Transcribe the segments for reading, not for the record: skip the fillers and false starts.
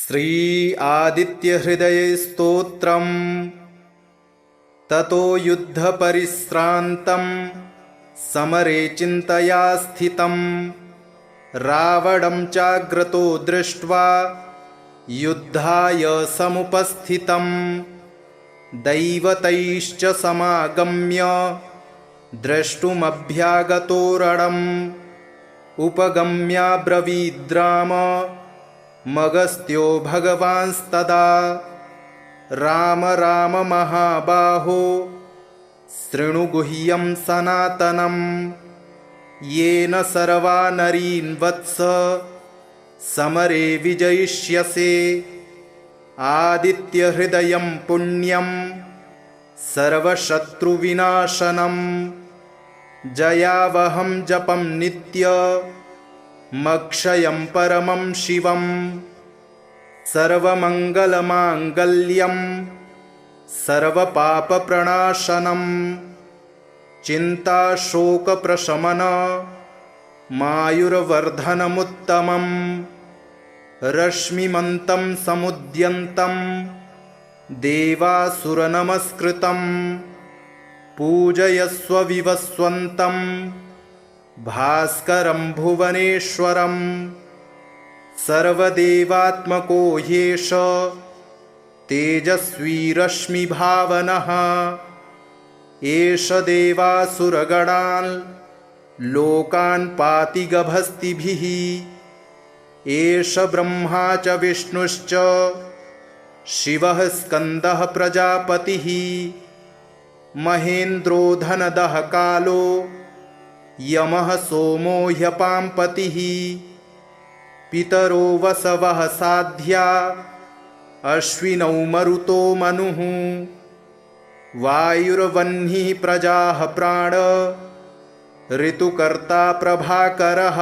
श्री आदित्यहृदयस्तोत्रम् ततो युद्धपरिश्रान्तं समरे चिन्तया स्थितं रावणं चाग्रतो दृष्ट्वा युद्धाय समुपस्थितं दैवतैश्च समागम्य द्रष्टुमभ्यागतो रणम् उपगम्याब्रवीद्राम मगस्त्यो भगवांस्तदा राम राम महाबाहो शृणु गुह्यं सनातनं येन सर्वा नरीन् वत्स समरे विजयिष्यसे आदित्यहृदयं पुण्यं सर्वशत्रुविनाशनं जयावहं जपं नित्यमक्षयं परमं शिवं सर्वमङ्गलमाङ्गल्यं सर्वपापप्रणाशनं चिन्ताशोकप्रशमनमायुर्वर्धनमुत्तमं रश्मिमन्तं समुद्यन्तं देवासुरनमस्कृतं पूजयस्व विवस्वन्तं भास्करं भुवनेश्वरं सर्वदेवात्मको ह्येष तेजस्वी रश्मिभावनः एष देवासुरगणान् लोकान् पाति गभस्तिभिः एष ब्रह्मा च विष्णुश्च शिवः स्कन्दः प्रजापतिः महेन्द्रो धनदः कालो यमः सोमो ह्यपाम्पतिः पितरो वसवः साध्या अश्विनौ मरुतो मनुः वायुर्वह्निः प्रजाः प्राण ऋतुकर्ता प्रभाकरः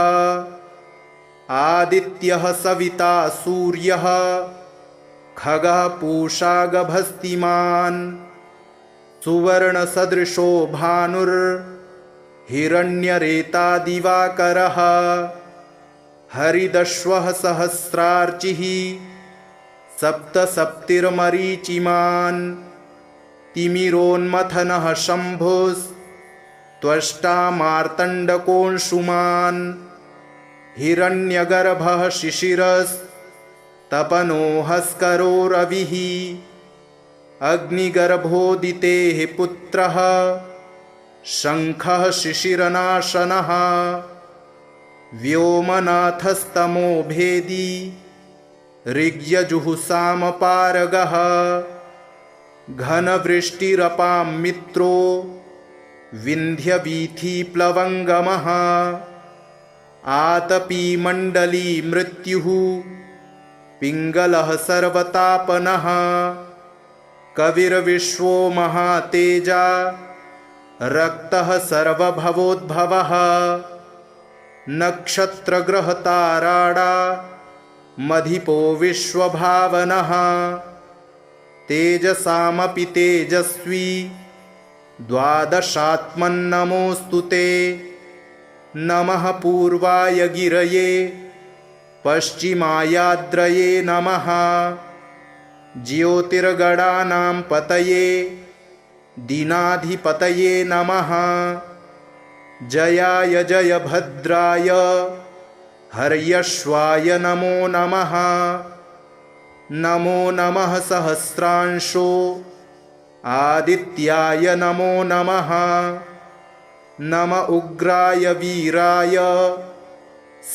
आदित्यः सविता सूर्यः खगः पूषा गभस्तिमान् सुवर्णसदृशो भानुर्हिरण्यरेता दिवाकरः हरिदश्वः सहस्रार्चिः सप्तसप्तिर्मरीचिमान् तिमिरोन्मथनः शम्भुस्त्वष्टा मार्तण्डकोऽंशुमान् हिरण्यगर्भः शिशिरस्तपनोहस्करो रविः अग्निगर्भोदितेः पुत्रः शङ्खः शिशिरनाशनः व्योमनाथस्तमो भेदी ऋग्यजुःसामपारगः घनवृष्टिरपां मित्रो विन्ध्यवीथीप्लवङ्गमः आतपीमण्डली मृत्युः पिङ्गलः सर्वतापनः कविर्विश्वो महातेजा रक्तः सर्वभवोद्भवः नक्षत्रग्रहताराडा मधिपो विश्वभावनः तेजसामपि तेजस्वी द्वादशात्मन्नमोऽस्तु ते नमः पूर्वाय गिरये पश्चिमायाद्रये नमः ज्योतिर्गणानां पतये दीनाधिपतये नमः जयाय जयभद्राय हर्यश्वाय नमो नमः नमो नमः सहस्रांशो आदित्याय नमो नमः नम उग्राय वीराय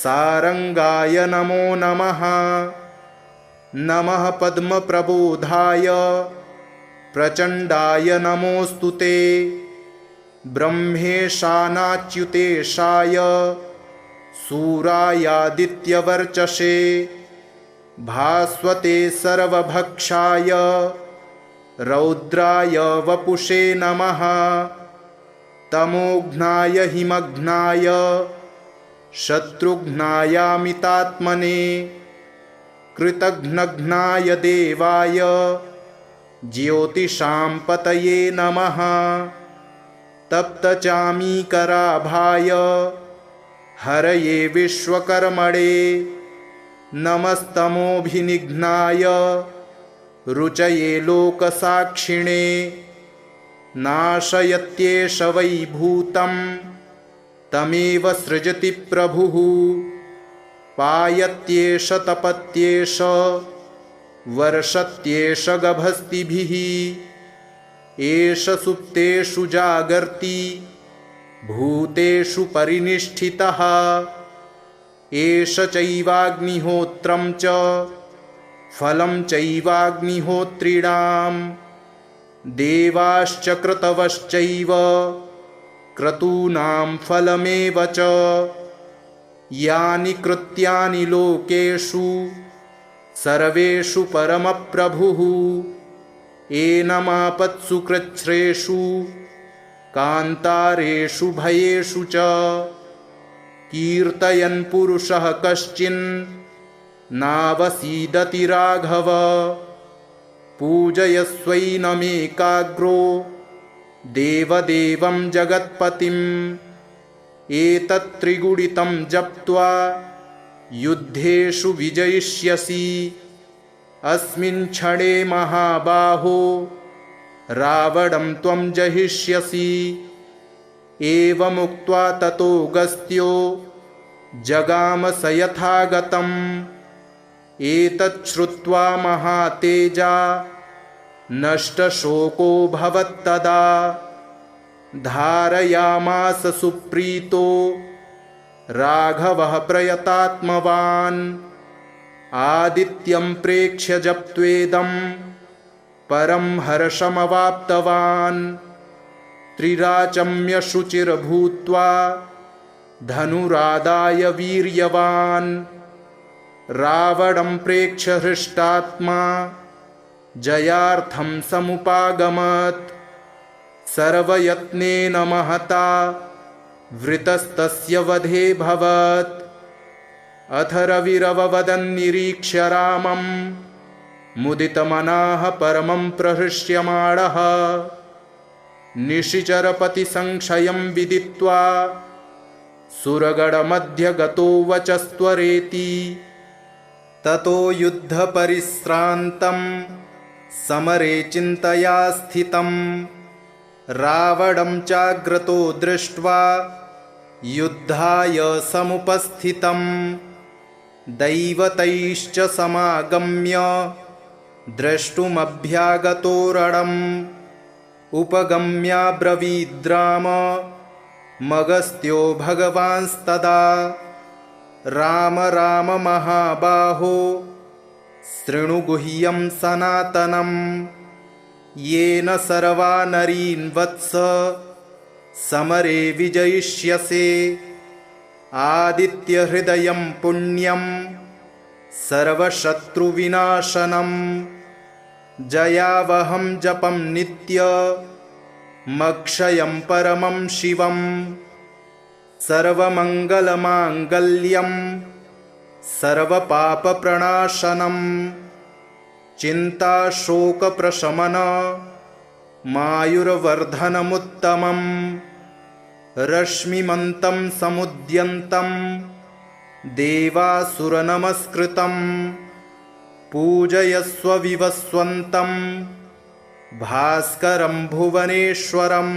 सारंगाय नमो नमः नमः पद्मप्रबोधाय प्रचण्डाय नमोऽस्तु ते ब्रह्मेशानाच्युतेशाय सूरायादित्यवर्चसे भास्वते सर्वभक्षाय रौद्राय वपुषे नमः तमोघ्नाय हिमघ्नाय शत्रुघ्नायामितात्मने कृतघ्नघ्नाय देवाय ज्योतिषां पतये नमः तप्तचामीकराभाय हरये विश्वकर्मणे नमस्तमोभिनिघ्नाय रुचये लोकसाक्षिणे नाशयत्येष वै भूतं तमेव सृजति प्रभुः पायत्येष तपत्येष वर्षत्येष गभस्तिभिः एष सुप्तेषु जागर्ति भूतेषु परिनिष्ठितः एष चैवाग्निहोत्रं च फलं चैवाग्निहोत्रिणां देवाश्च क्रतवश्चैव क्रतूनां फलमेव च यानि कृत्यानि लोकेषु सर्वेषु परमप्रभुः एनमापत्सु कृच्छ्रेषु कान्तारेषु भयेषु च कीर्तयन् पुरुषः कश्चिन् नावसीदति राघव पूजयस्वैनमेकाग्रो देवदेवं जगत्पतिम् एतत्त्रिगुणितं जप्त्वा युद्धेषु विजयिष्यसि अस्मिन् क्षणे महाबाहो रावणं त्वं जहिष्यसि एवमुक्त्वा ततोऽगस्त्यो जगाम स यथागतम् एतच्छ्रुत्वा महातेजा नष्टशोको भवत्तदा धारयामास सुप्रीतो राघवः प्रयतात्मवान् आदित्यं प्रेक्ष्य जप्त्वेदं परं हर्षमवाप्तवान् त्रिराचम्य शुचिर्भूत्वा धनुरादाय वीर्यवान् रावणं प्रेक्ष्य हृष्टात्मा जयार्थं समुपागमत् सर्वयत्नेन महता वृतस्तस्य वधे भवत् अथ रविरववदन्निरीक्ष्य रामं मुदितमनाः परमं प्रहृष्यमाणः निशिचरपतिसंक्षयं विदित्वा सुरगणमध्यगतो वचस्त्वरेति ततो युद्धपरिश्रान्तं समरे चिन्तया स्थितं रावणं चाग्रतो दृष्ट्वा युद्धाय समुपस्थितं दैवतैश्च समागम्य द्रष्टुमभ्यागतो रणम् उपगम्याब्रवीद्राम मगस्त्यो भगवांस्तदा राम राम महाबाहो शृणु गुह्यं सनातनं येन सर्वा नरीन् वत्स समरे विजयिष्यसे आदित्यहृदयं पुण्यं सर्वशत्रुविनाशनं जयावहं जपं नित्यमक्षयं परमं शिवं सर्वमङ्गलमाङ्गल्यं सर्वपापप्रणाशनं चिन्ताशोकप्रशमन मायुर्वर्धनमुत्तमं रश्मिमन्तं समुद्यन्तं देवासुरनमस्कृतं पूजयस्व विवस्वन्तं भास्करं भुवनेश्वरं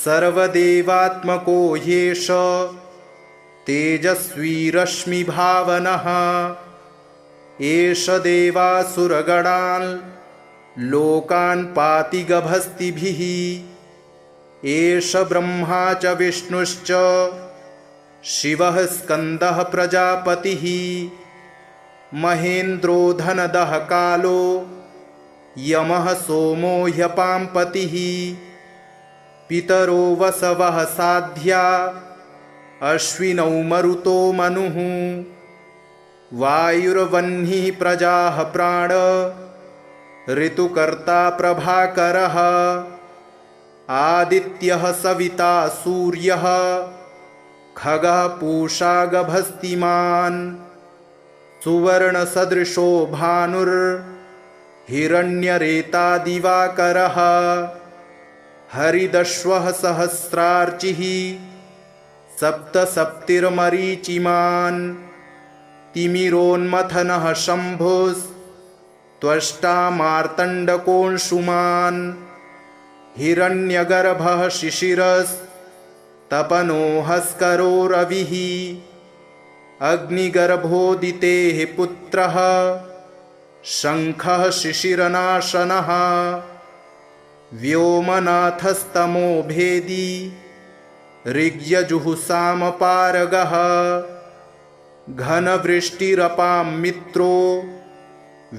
सर्वदेवात्मको ह्येष तेजस्वी रश्मिभावनः एष देवासुरगणान् लोकान् पाति गभस्तिभिः एष ब्रह्मा च विष्णुश्च शिवः स्कन्दः प्रजापतिः महेन्द्रो धनदः कालो यमः सोमो ह्यपाम्पतिः पितरो वसवः साध्या अश्विनौ मरुतो मनुः वायुर्वह्निः प्रजाः प्राण ऋतुकर्ता प्रभाकरः आदित्यः सविता सूर्यः खगः पूषा गभस्तिमान् सुवर्णसदृशो भानुर्हिरण्यरेता दिवाकरः हरिदश्वः सहस्रार्चिः सप्तसप्तिर्मरीचिमान् तिमिरोन्मथनः शम्भुस्त्वष्टा मार्तण्डकोऽंशुमान् हिरण्यगर्भः शिशिरस्तपनो हस्करो रविः अग्निगर्भोदितेः पुत्रः शङ्खः शिशिरनाशनः व्योमनाथस्तमो भेदी ऋग्यजुःसामपारगः घनवृष्टिरपां मित्रो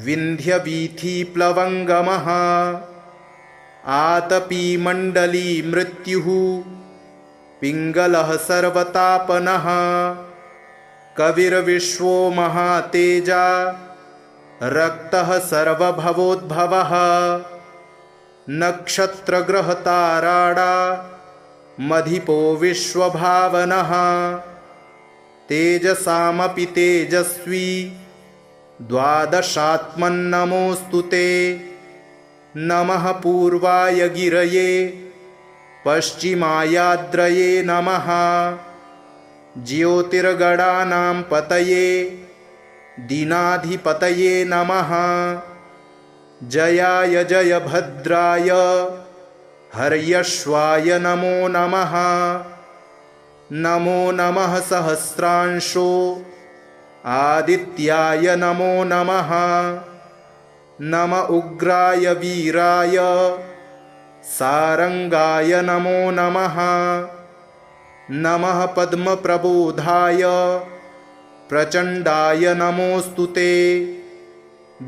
विन्ध्यवीथिप्लवङ्गमः आतपीमण्डली मृत्युः पिङ्गलः सर्वतापनः कविर्विश्वो महातेजा रक्तः सर्वभवोद्भवः नक्षत्रग्रहताराडा मधिपो विश्वभावनः तेजसामपि तेजस्वी द्वादशात्मन्नमोऽस्तु ते नमः पूर्वाय गिरये पश्चिमायाद्रये नमः ज्योतिर्गणानां पतये दीनाधिपतये नमः जयाय जयभद्राय हर्यश्वाय नमो नमः नमो नमः सहस्रांशो आदित्याय नमो नमः नम उग्राय वीराय सारंगाय नमो नमः नमः पद्मप्रबोधाय प्रचण्डाय नमोऽस्तु ते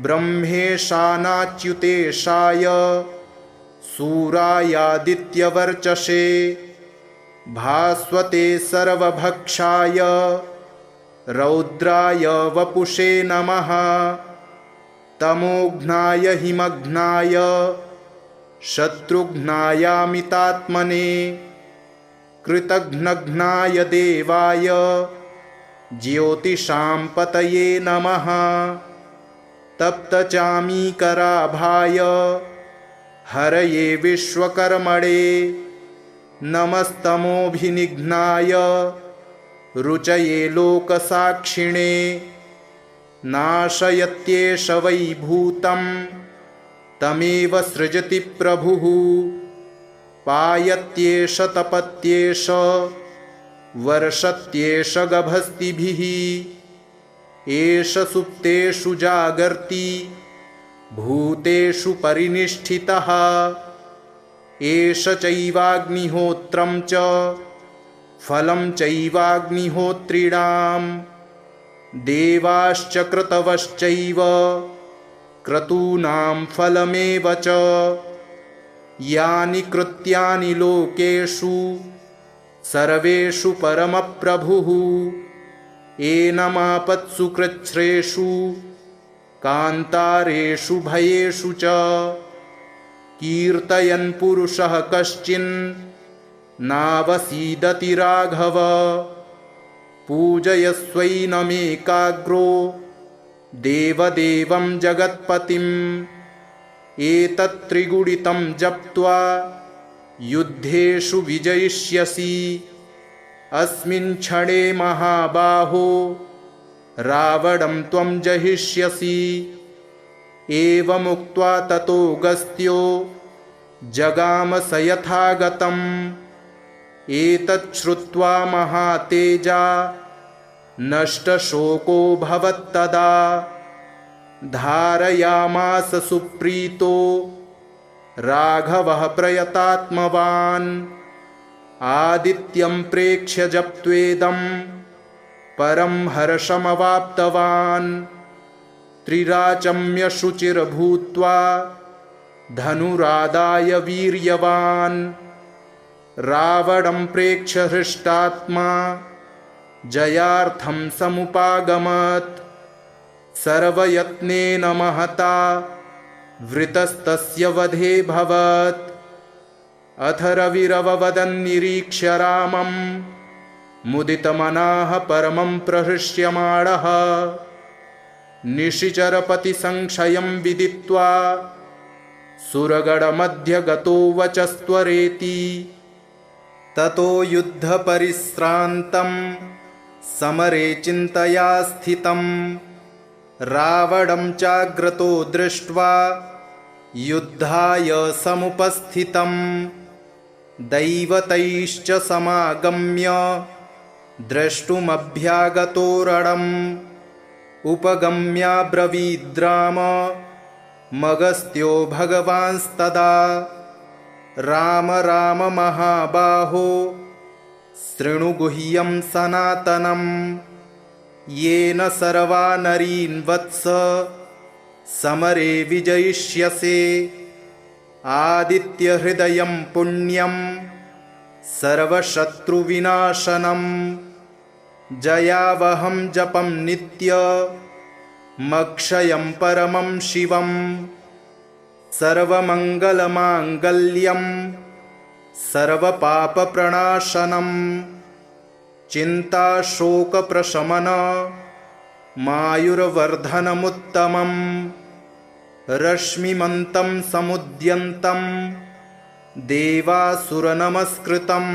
ब्रह्मेशानाच्युतेशाय सूरायादित्यवर्चसे भास्वते सर्वभक्षाय रौद्राय वपुषे नमः तमोघ्नाय हिमघ्नाय शत्रुघ्नायामितात्मने कृतघ्नघ्नाय देवाय ज्योतिषां पतये नमः तप्तचामीकराभाय हरये विश्वकर्मणे नमस्तमोभिनिघ्नाय रुचये लोकसाक्षिणे नाशयत्येष वै भूतं तमेव सृजति प्रभुः पायत्येष तपत्येष वर्षत्येष गभस्तिभिः एष सुप्तेषु जागर्ति भूतेषु परिनिष्ठितः एष चैवाग्निहोत्रं च फलं चैवाग्निहोत्रिणां देवाश्च क्रतवश्चैव क्रतूनां फलमेव च यानि कृत्यानि लोकेषु सर्वेषु परमप्रभुः एनमापत्सु कृच्छ्रेषु कान्तारेषु भयेषु च कीर्तयन् पुरुषः कश्चिन् नावसीदति राघव पूजयस्वैनमेकाग्रो देवदेवं जगत्पतिम् एतत्त्रिगुणितं जप्त्वा युद्धेषु विजयिष्यसि अस्मिन् क्षणे महाबाहो रावणं त्वं जहिष्यसि एवमुक्त्वा ततोऽगस्त्यो जगाम स यथागतम् एतत् श्रुत्वा महातेजा नष्टशोको भवत्तदा धारयामास सुप्रीतो राघवः प्रयतात्मवान् आदित्यं प्रेक्ष्य जप्त्वेदं परं हर्षमवाप्तवान् त्रिराचम्य शुचिर्भूत्वा धनुरादाय वीर्यवान् रावणं प्रेक्ष्य हृष्टात्मा जयार्थं समुपागमत् सर्वयत्नेन महता वृतस्तस्य वधे भवत् अथ रविरववदन्निरीक्ष्य रामं मुदितमनाः परमं प्रहृष्यमाणः निशिचरपतिसंक्षयं विदित्वा सुरगणमध्य गतो वचस्त्वरेति ततो युद्धपरिश्रान्तं समरे चिन्तया स्थितं रावणं चाग्रतो दृष्ट्वा युद्धाय समुपस्थितं दैवतैश्च समागम्य द्रष्टुमभ्यागतो रणम् उपगम्याब्रवीद्राम मगस्त्यो भगवांस्तदा राम राम महाबाहो शृणु गुह्यं सनातनं येन सर्वा नरीन् वत्स समरे विजयिष्यसे आदित्यहृदयं पुण्यं सर्वशत्रुविनाशनं जयावहं जपं नित्यमक्षयं परमं शिवं सर्वमङ्गलमाङ्गल्यं सर्वपापप्रणाशनं चिन्ताशोकप्रशमनमायुर्वर्धनमुत्तमं रश्मिमन्तं समुद्यन्तं देवासुरनमस्कृतं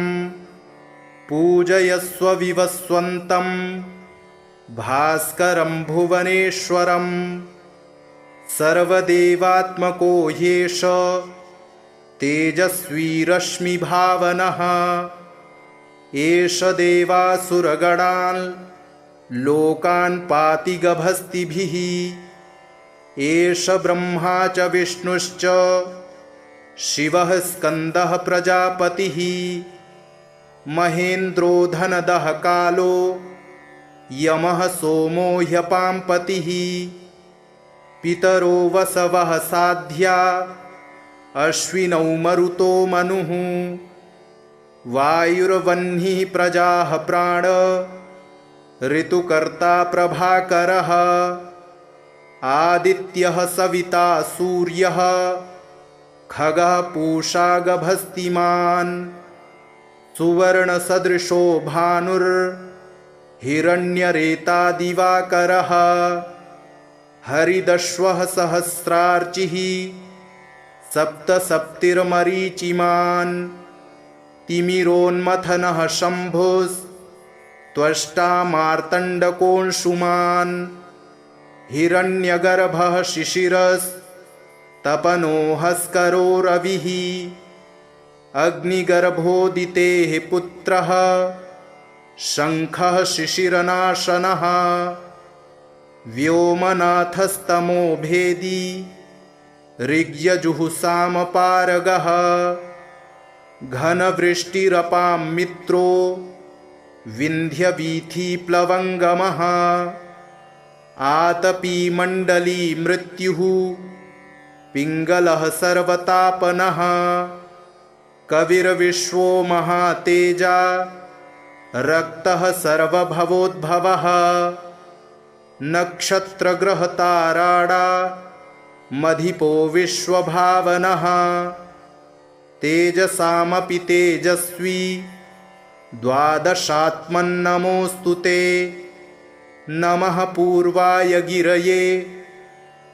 पूजयस्व विवस्वन्तं भास्करं भुवनेश्वरं सर्वदेवात्मको ह्येष तेजस्वी रश्मिभावनः एष देवासुरगणान् लोकान् पाति गभस्तिभिः एष ब्रह्मा च विष्णुश्च शिवः स्कन्दः प्रजापतिः महेन्द्रो धनदः कालो यमः सोमो ह्यपाम्पतिः पितरो वसवः साध्या अश्विनौ मरुतो मनुः वायुर्वह्निः प्रजाः प्राण ऋतुकर्ता प्रभाकरः आदित्यः सविता सूर्यः खगः पूषा गभस्तिमान् सुवर्णसदृशो भानुर्हिरण्यरेता दिवाकरः हरिदश्वः सहस्रार्चिः सप्तसप्तिर्मरीचिमान् तिमिरोन्मथनः शम्भुस्त्वष्टा मार्तण्डकोऽंशुमान् हिरण्यगर्भः शिशिरस्तपनो रविः अग्निगर्भोदितेः पुत्रः शङ्खः शिशिरनाशनः व्योमनाथस्तमो भेदी ऋग्यजुःसामपारगः घनवृष्टिरपां मित्रो विन्ध्यवीथीप्लवङ्गमः आतपीमण्डली मृत्युः पिङ्गलः सर्वतापनः कविर्विश्वो महातेजा रक्तः सर्वभवोद्भवः नक्षत्रग्रहताराडा मधिपो विश्वभावनः तेजसामपि तेजस्वी द्वादशात्मन्नमोऽस्तु ते नमः पूर्वाय गिरये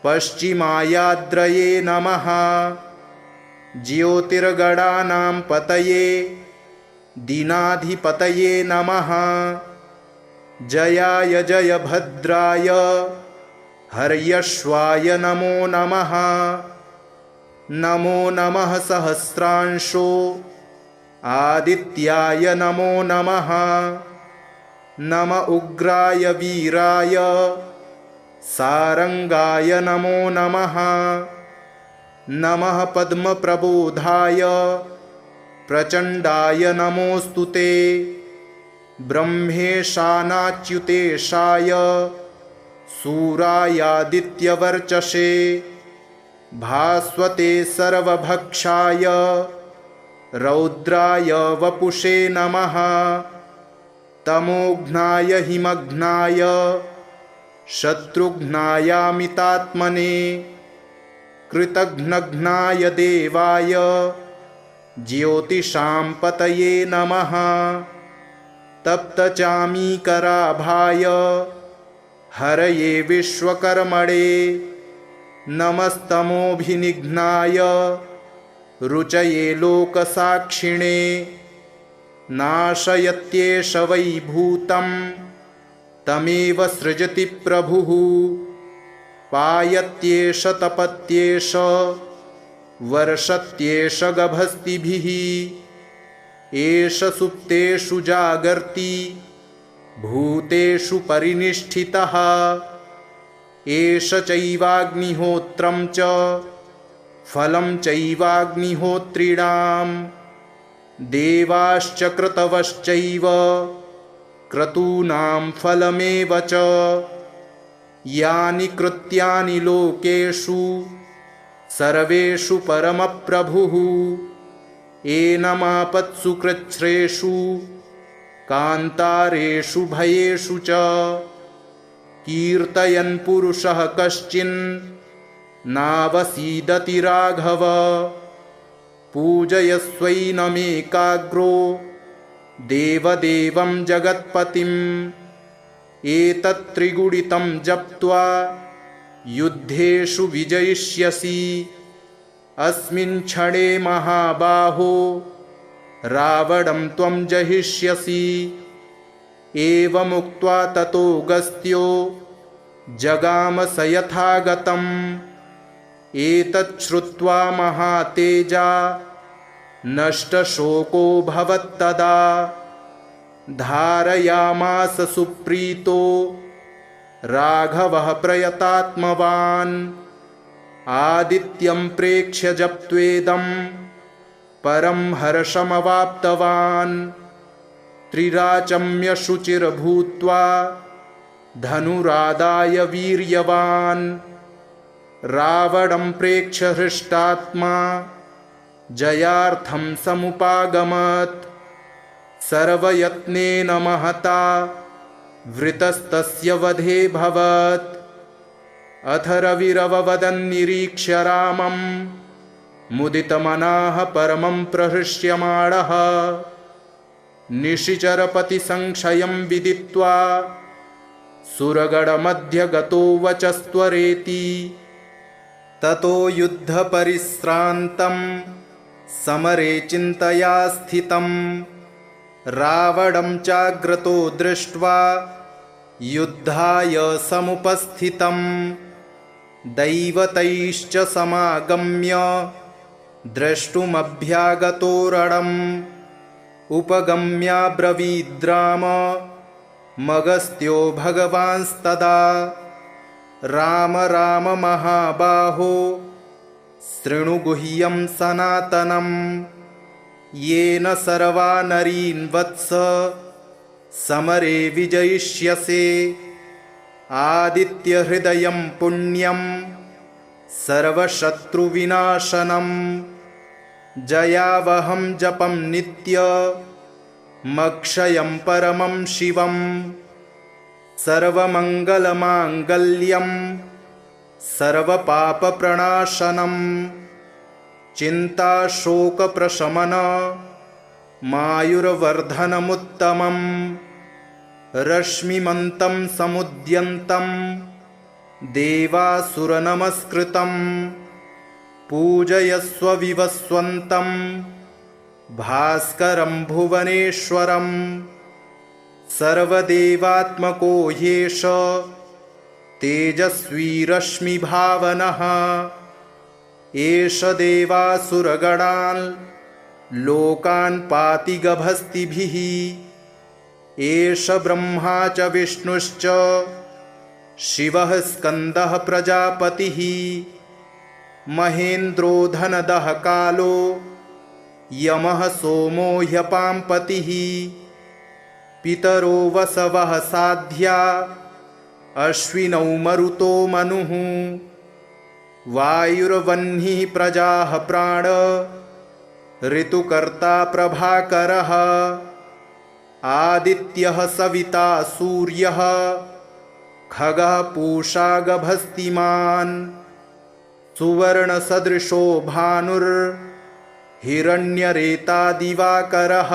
पश्चिमायाद्रये नमः ज्योतिर्गणानां पतये दीनाधिपतये नमः जयाय जयभद्राय हर्यश्वाय नमो नमः नमो नमः सहस्रांशो आदित्याय नमो नमः नम उग्राय वीराय सारंगाय नमो नमः नमः पद्मप्रबोधाय प्रचण्डाय नमोऽस्तु ते ब्रह्मेशानाच्युतेशाय सूरायादित्यवर्चसे भास्वते सर्वभक्षाय रौद्राय वपुषे नमः तमोघ्नाय हिमघ्नाय शत्रुघ्नायामितात्मने कृतघ्नघ्नाय देवाय ज्योतिषां पतये नमः तप्तचामीकराभाय हरये विश्वकर्मणे नमस्तमोभिनिघ्नाय रुचये लोकसाक्षिणे नाशयत्येष वै भूतं तमेव सृजति प्रभुः पायत्येष तपत्येष वर्षत्येष गभस्तिभिः एष सुप्तेषु जागर्ति भूतेषु परिनिष्ठितः एष चैवाग्निहोत्रं च फलं चैवाग्निहोत्रिणां देवाश्च क्रतवश्चैव क्रतूनां फलमेव च यानि कृत्यानि लोकेषु सर्वेषु परमप्रभुः एनमापत्सु कृच्छ्रेषु कान्तारेषु भयेषु च कीर्तयन् पुरुषः कश्चिन् नावसीदति राघव पूजयस्वैनमेकाग्रो देवदेवं जगत्पतिम् एतत्त्रिगुणितं जप्त्वा युद्धेषु विजयिष्यसि अस्मिन् क्षणे महाबाहो रावणं त्वं जहिष्यसि एवमुक्त्वा ततोऽगस्त्यो जगाम स यथागतम् एतच्छ्रुत्वा महातेजा नष्टशोको भवत्तदा धारयामास सुप्रीतो राघवः प्रयतात्मवान् आदित्यं प्रेक्ष्य जप्त्वेदं परं हर्षमवाप्तवान् त्रिराचम्य शुचिर्भूत्वा धनुरादाय वीर्यवान् रावणं प्रेक्ष्य हृष्टात्मा जयार्थं समुपागमत् सर्वयत्नेन महता वृतस्तस्य वधे भवत् अथ रविरववदन्निरीक्ष्य रामं मुदितमनाः परमं प्रहृष्यमाणः निशिचरपतिसंक्षयं विदित्वा सुरगणमध्यगतो वचस्त्वरेति ततो युद्धपरिश्रान्तं समरे चिन्तया स्थितं रावणं चाग्रतो दृष्ट्वा युद्धाय समुपस्थितं दैवतैश्च समागम्य द्रष्टुमभ्यागतो रणम् उपगम्याब्रवीद्राम मगस्त्यो भगवांस्तदा राम राम महाबाहो शृणु गुह्यं सनातनम् येन सर्वा नरीन् वत्स समरे विजयिष्यसे आदित्यहृदयं पुण्यं सर्वशत्रुविनाशनम् जयावहं जपं नित्यमक्षयं परमं शिवम् सर्वमङ्गलमाङ्गल्यं सर्वपापप्रणाशनम् चिन्ताशोकप्रशमन मायुर्वर्धनमुत्तमम् रश्मिमन्तं समुद्यन्तं देवासुरनमस्कृतम् पूजयस्व विवस्वन्तं भास्करं भुवनेश्वरं सर्वदेवात्मको ह्येष तेजस्वी रश्मिभावनः एष देवासुरगणान् लोकान् पाति गभस्तिभिः एष ब्रह्मा च विष्णुश्च शिवः स्कन्दः प्रजापतिः महेन्द्रो धनदः कालो यमः सोमो ह्यपाम्पतिः पितरो वसवः साध्या अश्विनौ मरुतो मनुः वायुर्वह्निः प्रजाः प्राण ऋतुकर्ता प्रभाकरः आदित्यः सविता सूर्यः खगः पूषा गभस्तिमान् सुवर्णसदृशो भानुर्हिरण्यरेता दिवाकरः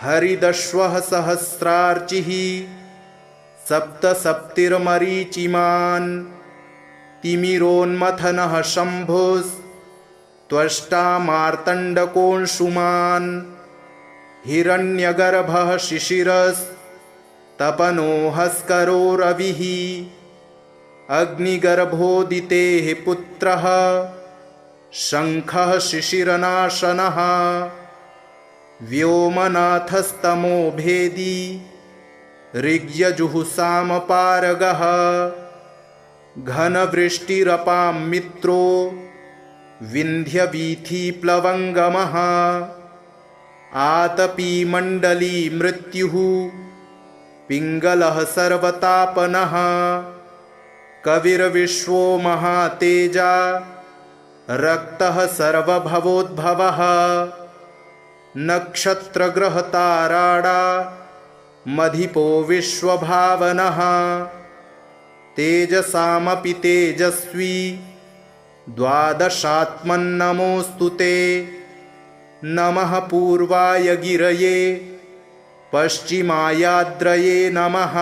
हरिदश्वः सहस्रार्चिः सप्तसप्तिर्मरीचिमान् तिमिरोन्मथनः शम्भुस्त्वष्टा मार्तण्डकोऽंशुमान् हिरण्यगर्भः शिशिरस् तपनोहस्करो रविः अग्निगर्भोदितेः पुत्रः शङ्खः शिशिरनाशनः व्योमनाथस्तमो भेदी ऋग्यजुःसामपारगः घनवृष्टिरपां मित्रो विन्ध्यवीथिप्लवङ्गमः आतपीमण्डली मृत्युः पिङ्गलः सर्वतापनः कविर्विश्वो महातेजा रक्तः सर्वभवोद्भवः नक्षत्रग्रहताराडा मधिपो विश्वभावनः तेजसामपि तेजस्वी द्वादशात्मन्नमोऽस्तु ते नमः पूर्वाय गिरये पश्चिमायाद्रये नमः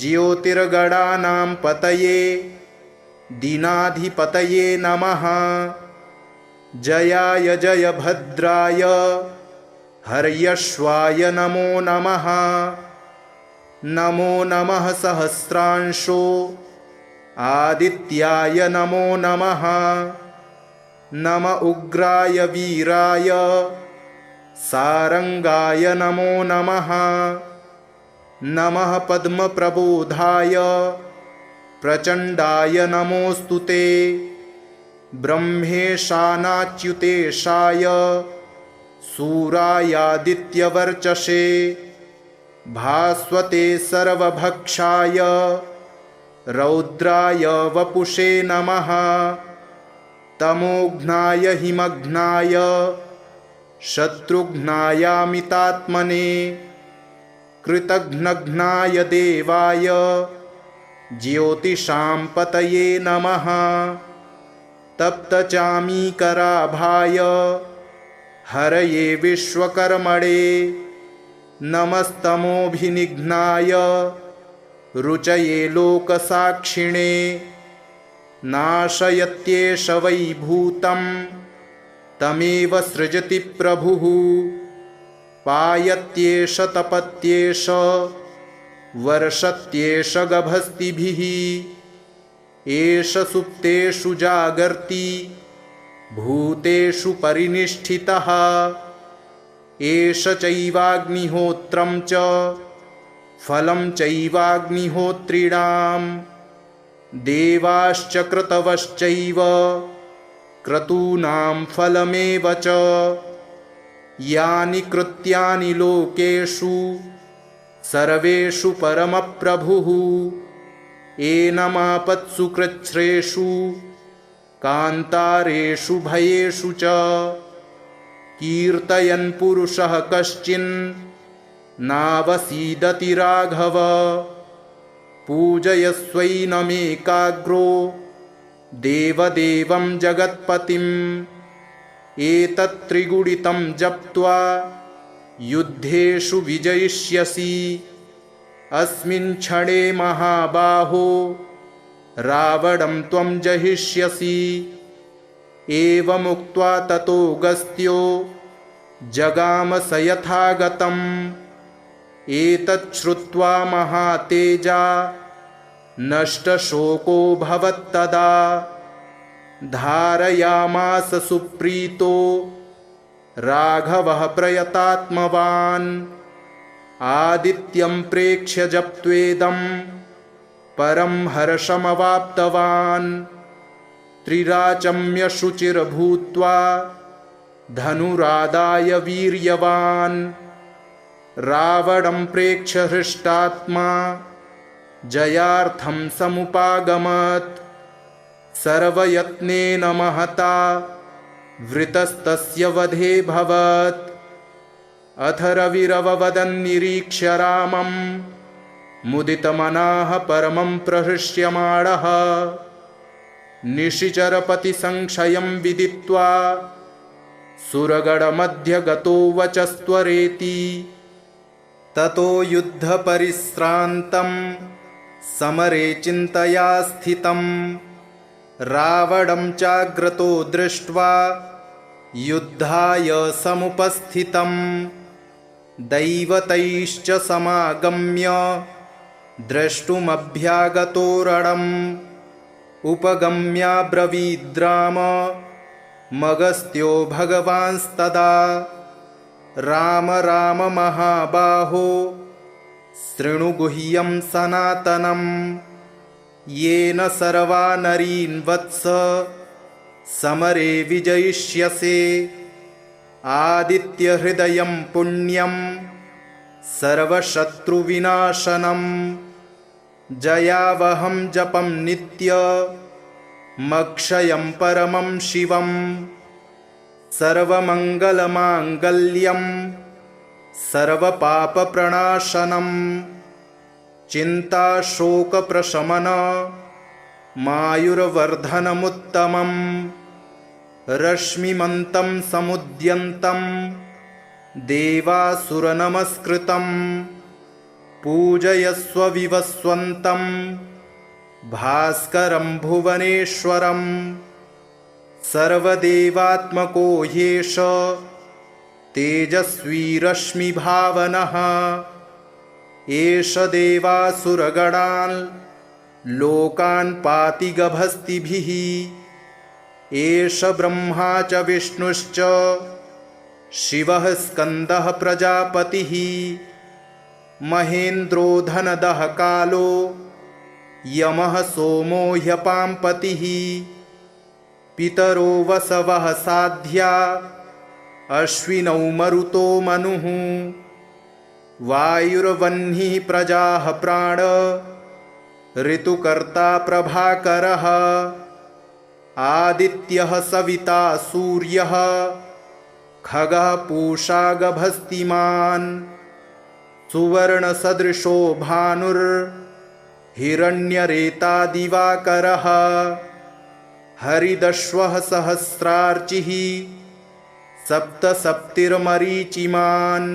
ज्योतिर्गणानां पतये दीनाधिपतये नमः जयाय जयभद्राय हर्यश्वाय नमो नमः नमो नमः सहस्रांशो आदित्याय नमो नमः नम उग्राय वीराय सारंगाय नमो नमः नमः पद्मप्रबोधाय प्रचण्डाय नमोऽस्तु ते ब्रह्मेशानाच्युतेशाय सूरायादित्यवर्चसे भास्वते सर्वभक्षाय रौद्राय वपुषे नमः तमोघ्नाय हिमघ्नाय शत्रुघ्नायामितात्मने कृतघ्नघ्नाय देवाय ज्योतिषां पतये नमः तप्तचामीकराभाय हरये विश्वकर्मणे नमस्तमोभिनिघ्नाय रुचये लोकसाक्षिणे नाशयत्येष वै भूतं तमेव सृजति प्रभुः पायत्येष तपत्येष वर्षत्येष गभस्तिभिः एष सुप्तेषु जागर्ति भूतेषु परिनिष्ठितः एष चैवाग्निहोत्रं च फलं चैवाग्निहोत्रिणां देवाश्च क्रतवश्चैव क्रतूनां फलमेव च यानि कृत्यानि लोकेषु सर्वेषु परमप्रभुः एनमापत्सु कृच्छ्रेषु कान्तारेषु भयेषु च कीर्तयन् पुरुषः कश्चिन् नावसीदति राघव पूजयस्वैनमेकाग्रो देवदेवं जगत्पतिम् एतत्त्रिगुणितं जप्त्वा युद्धेषु विजयिष्यसि अस्मिन् क्षणे महाबाहो रावणं त्वं जहिष्यसि एवमुक्त्वा ततोऽगस्त्यो जगाम स यथागतम् एतत् श्रुत्वा महातेजा नष्टशोको भवत्तदा धारयामास सुप्रीतो राघवः प्रयतात्मवान् आदित्यं प्रेक्ष्य जप्त्वेदं परं हर्षमवाप्तवान् त्रिराचम्य शुचिर्भूत्वा धनुरादाय वीर्यवान् रावणं प्रेक्ष्य हृष्टात्मा जयार्थं समुपागमत् सर्वयत्नेन महता वृतस्तस्य वधेऽभवत् अथ रविरववदन्निरीक्ष्य रामं मुदितमनाः परमं प्रहृष्यमाणः निशिचरपतिसंक्षयं विदित्वा सुरगणमध्यगतो वचस्त्वरेति ततो युद्धपरिश्रान्तं समरे चिन्तया स्थितं रावणं चाग्रतो दृष्ट्वा युद्धाय समुपस्थितं दैवतैश्च समागम्य द्रष्टुमभ्यागतोरणम् उपगम्याब्रवीद्राम मगस्त्यो भगवांस्तदा राम राम महाबाहो शृणु गुह्यं सनातनम् येन सर्वा नरीन् वत्स समरे विजयिष्यसे आदित्यहृदयं पुण्यं सर्वशत्रुविनाशनम् जयावहं जपं नित्यमक्षयं परमं शिवं सर्वमङ्गलमाङ्गल्यं सर्वपापप्रणाशनम् चिन्ताशोकप्रशमन मायुर्वर्धनमुत्तमम् रश्मिमन्तं समुद्यन्तं देवासुरनमस्कृतं पूजयस्व विवस्वन्तं भास्करं भुवनेश्वरं सर्वदेवात्मको ह्येष तेजस्वी रश्मिभावनः एष देवासुरगणान् लोकान् पाति गभस्तिभिः एष ब्रह्मा च विष्णुश्च शिवः स्कन्दः प्रजापतिः महेन्द्रो धनदः कालो यमः सोमो ह्यपाम्पतिः पितरो वसवः साध्या अश्विनौ मरुतो मनुः वायुर्वह्निः प्रजाः प्राण ऋतुकर्ता प्रभाकरः आदित्यः सविता सूर्यः खगः पूषा गभस्तिमान् सुवर्णसदृशो भानुर्हिरण्यरेता दिवाकरः हरिदश्वः सहस्रार्चिः सप्तसप्तिर्मरीचिमान्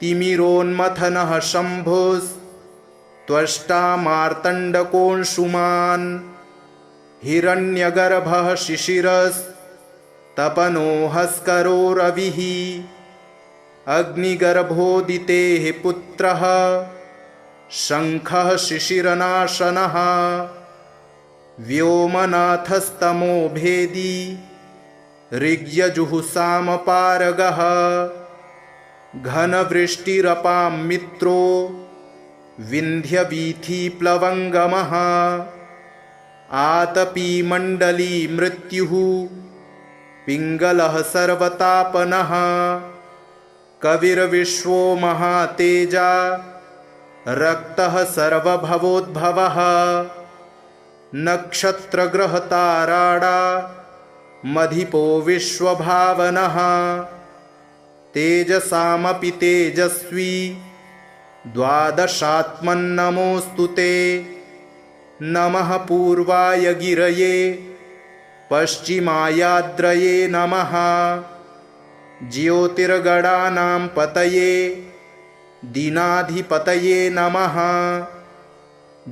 तिमिरोन्मथनः शम्भुस्त्वष्टा मार्तण्डकोऽंशुमान् हिरण्यगर्भः शिशिरस्तपनो हस्करो रविः अग्निगर्भोदितेः पुत्रः शङ्खः शिशिरनाशनः व्योमनाथस्तमो भेदी ऋग्यजुःसामपारगः घनवृष्टिरपां मित्रो विन्ध्यवीथीप्लवङ्गमः आतपीमण्डली मृत्युः पिङ्गलः सर्वतापनः कविर्विश्वो महातेजा रक्तः सर्वभवोद्भवः नक्षत्रग्रहताराडा मधिपो विश्वभावनः तेजसामपि तेजस्वी द्वादशात्मन्नमोऽस्तु ते नमः पूर्वाय गिरये पश्चिमायाद्रये नमः ज्योतिर्गणानां पतये दीनाधिपतये नमः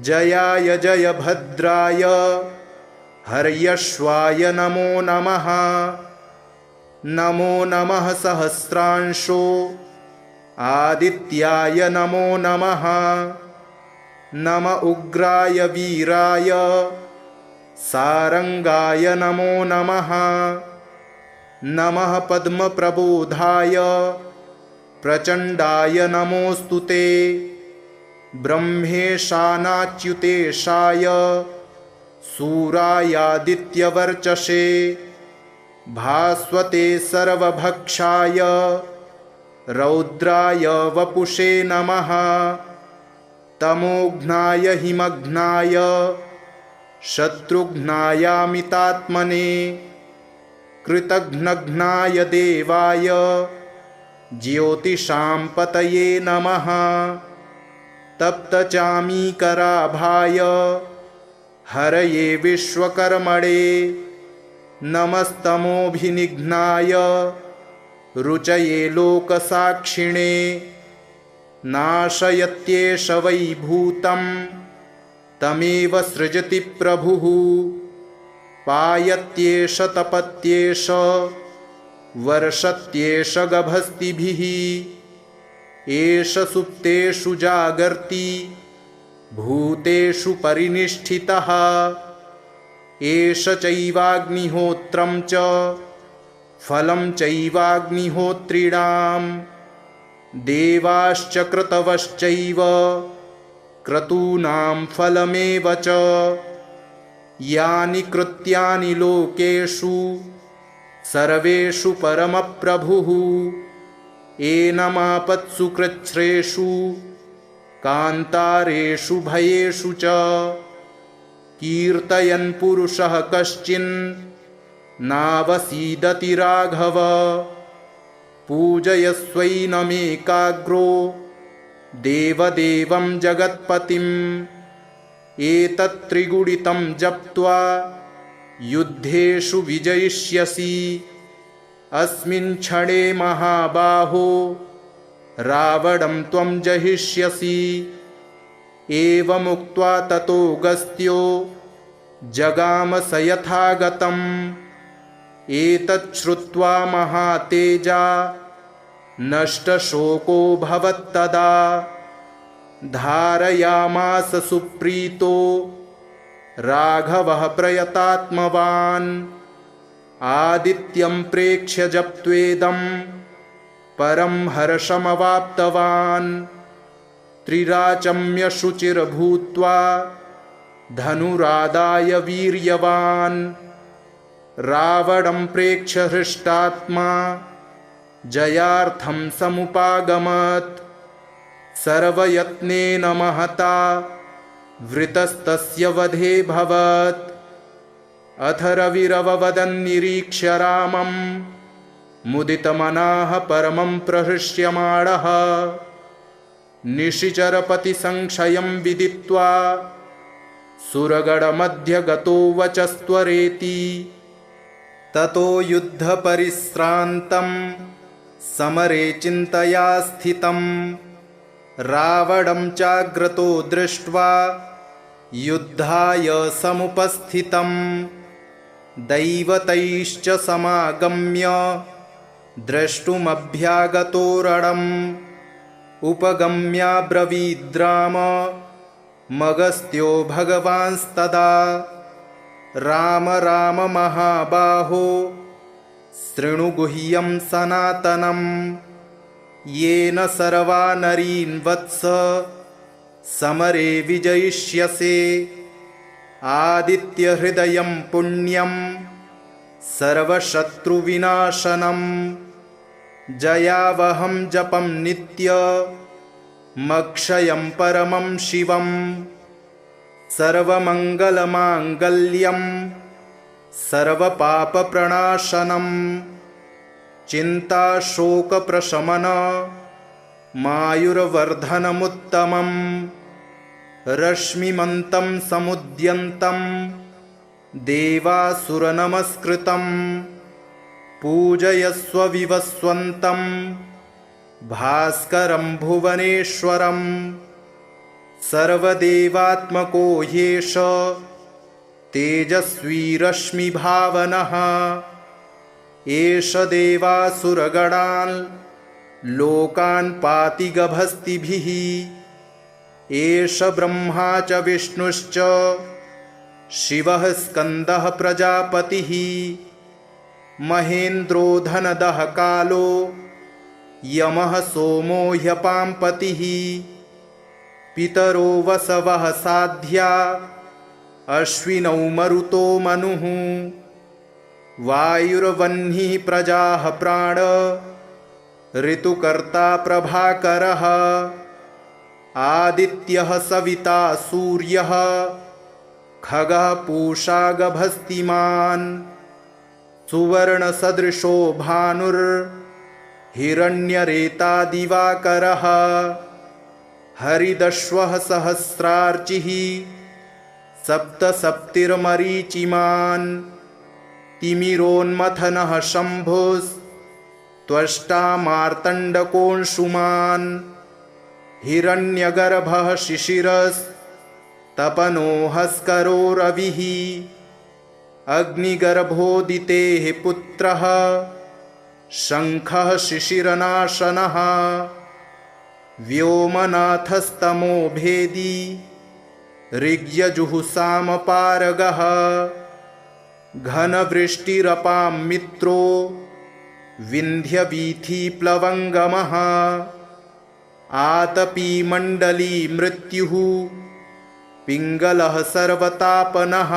जयाय जयभद्राय हर्यश्वाय नमो नमः नमो नमः सहस्रांशो आदित्याय नमो नमः नम उग्राय वीराय सारंगाय नमो नमः नमः पद्मप्रबोधाय प्रचण्डाय नमोऽस्तु ते ब्रह्मेशानाच्युतेशाय सूरायादित्यवर्चसे भास्वते सर्वभक्षाय रौद्राय वपुषे नमः तमोघ्नाय हिमघ्नाय शत्रुघ्नायामितात्मने कृतघ्नघ्नाय देवाय ज्योतिषां पतये नमः तप्तचामीकराभाय हरये विश्वकर्मणे नमस्तमोभिनिघ्नाय रुचये लोकसाक्षिणे नाशयत्येष वै भूतं तमेव सृजति प्रभुः पायत्येष तपत्येष वर्षत्येष गभस्तिभिः एष सुप्तेषु जागर्ति भूतेषु परिनिष्ठितः एष चैवाग्निहोत्रं च फलं चैवाग्निहोत्रिणां देवाश्च क्रतवश्चैव क्रतूनां फलमेव च यानि कृत्यानि लोकेषु सर्वेषु परमप्रभुः एनमापत्सु कृच्छ्रेषु कान्तारेषु भयेषु च कीर्तयन् पुरुषः कश्चिन् नावसीदति राघव पूजयस्वैनमेकाग्रो देवदेवं जगत्पतिम् एतत् त्रिगुणितं जप्त्वा युद्धेषु विजयिष्यसि अस्मिन् क्षणे महाबाहो रावणं त्वं जहिष्यसि एवमुक्त्वा ततोऽगस्त्यो जगाम स यथागतम् एतत् श्रुत्वा महातेजा नष्टशोको भवत्तदा धारयामास सुप्रीतो राघवः प्रयतात्मवान् आदित्यं प्रेक्ष्य जप्त्वेदं परं हर्षमवाप्तवान् त्रिराचम्य शुचिर्भूत्वा धनुरादाय वीर्यवान् रावणं प्रेक्ष्य हृष्टात्मा जयार्थं समुपागमत् सर्वयत्नेन महता वृतस्तस्य वधे भवत् अथ रविरववदन्निरीक्ष्य रामं मुदितमनाः परमं प्रहृष्यमाणः निशिचरपतिसंक्षयं विदित्वा सुरगणमध्यगतो वचस्त्वरेति ततो युद्धपरिश्रान्तं समरे चिन्तया स्थितं रावणं चाग्रतो दृष्ट्वा युद्धाय समुपस्थितं दैवतैश्च समागम्य द्रष्टुमभ्यागतो रणम् उपगम्याब्रवीद्राम मगस्त्यो भगवांस्तदा राम राम महाबाहो शृणु गुह्यं सनातनं येन सर्वा नरीन् वत्स समरे विजयिष्यसे आदित्यहृदयं पुण्यं सर्वशत्रुविनाशनं जयावहं जपं नित्यमक्षयं परमं शिवं सर्वमङ्गलमाङ्गल्यं सर्वपापप्रणाशनं चिन्ताशोकप्रशमन मायुर्वर्धनमुत्तमं रश्मिमन्तं समुद्यन्तं देवासुरनमस्कृतं पूजयस्व विवस्वन्तं भास्करं भुवनेश्वरं सर्वदेवात्मको ह्येष तेजस्वी रश्मिभावनः एष देवासुरगणान् लोकान् पाति गभस्तिभिः एष ब्रह्मा च विष्णुश्च शिवः स्कन्दः प्रजापतिः महेन्द्रो धनदः कालो यमः सोमो ह्यपाम्पतिः पितरो वसवः साध्या अश्विनौ मरुतो मनुः वायुर्वह्निः प्रजाः प्राण ऋतुकर्ता प्रभाकरः आदित्यः सविता सूर्यः खगः पूषा गभस्तिमान् सुवर्णसदृशो भानुर्हिरण्यरेता दिवाकरः हरिदश्वः सहस्रार्चिः सप्तसप्तिर्मरीचिमान् तिमिरोन्मथनः शम्भुस्त्वष्टा मार्तण्डकोऽंशुमान् हिरण्यगर्भः शिशिरस्तपनो हस्करो रविः अग्निगर्भोदितेः पुत्रः शङ्खः शिशिरनाशनः व्योमनाथस्तमो भेदी ऋग्यजुःसामपारगः घनवृष्टिरपां मित्रो विन्ध्यवीथिप्लवङ्गमः आतपीमण्डली मृत्युः पिङ्गलः सर्वतापनः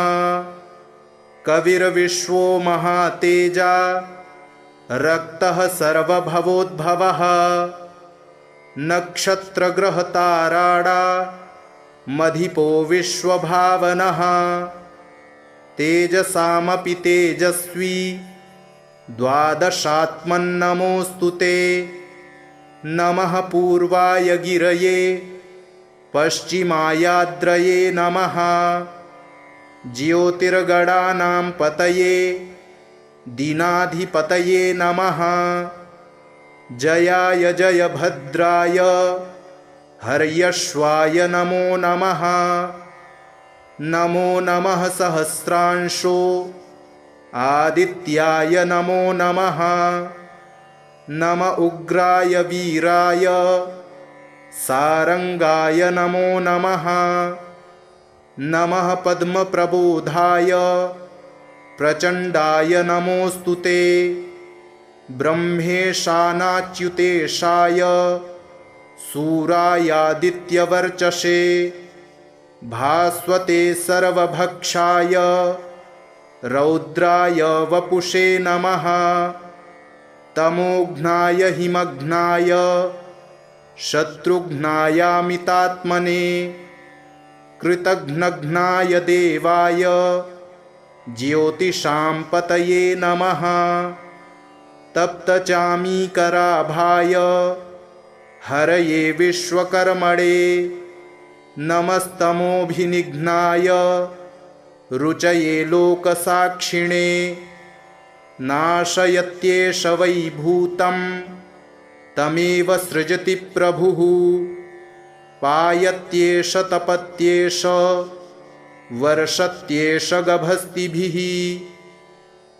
कविर्विश्वो महातेजा रक्तः सर्वभवोद्भवः नक्षत्रग्रहताराडा मधिपो विश्वभावनः तेजसामपि तेजस्वी द्वादशात्मन्नमोऽस्तु ते नमः पूर्वाय गिरये पश्चिमायाद्रये नमः ज्योतिर्गणानां पतये दीनाधिपतये नमः जयाय जयभद्राय हर्यश्वाय नमो नमः नमो नमः सहस्रांशो आदित्याय नमो नमः नम उग्राय वीराय सारंगाय नमो नमः नमः पद्मप्रबोधाय प्रचण्डाय नमोऽस्तु ते ब्रह्मेशानाच्युतेशाय सूरायादित्यवर्चसे भास्वते सर्वभक्षाय रौद्राय वपुषे नमः तमोघ्नाय हिमघ्नाय शत्रुघ्नायामितात्मने कृतघ्नघ्नाय देवाय ज्योतिषां पतये नमः तप्तचामीकराभाय हरये विश्वकर्मणे नमस्तमोभिनिघ्नाय रुचये लोकसाक्षिणे नाशयत्येष वै भूतं तमेव सृजति प्रभुः पायत्येष तपत्येष वर्षत्येष गभस्तिभिः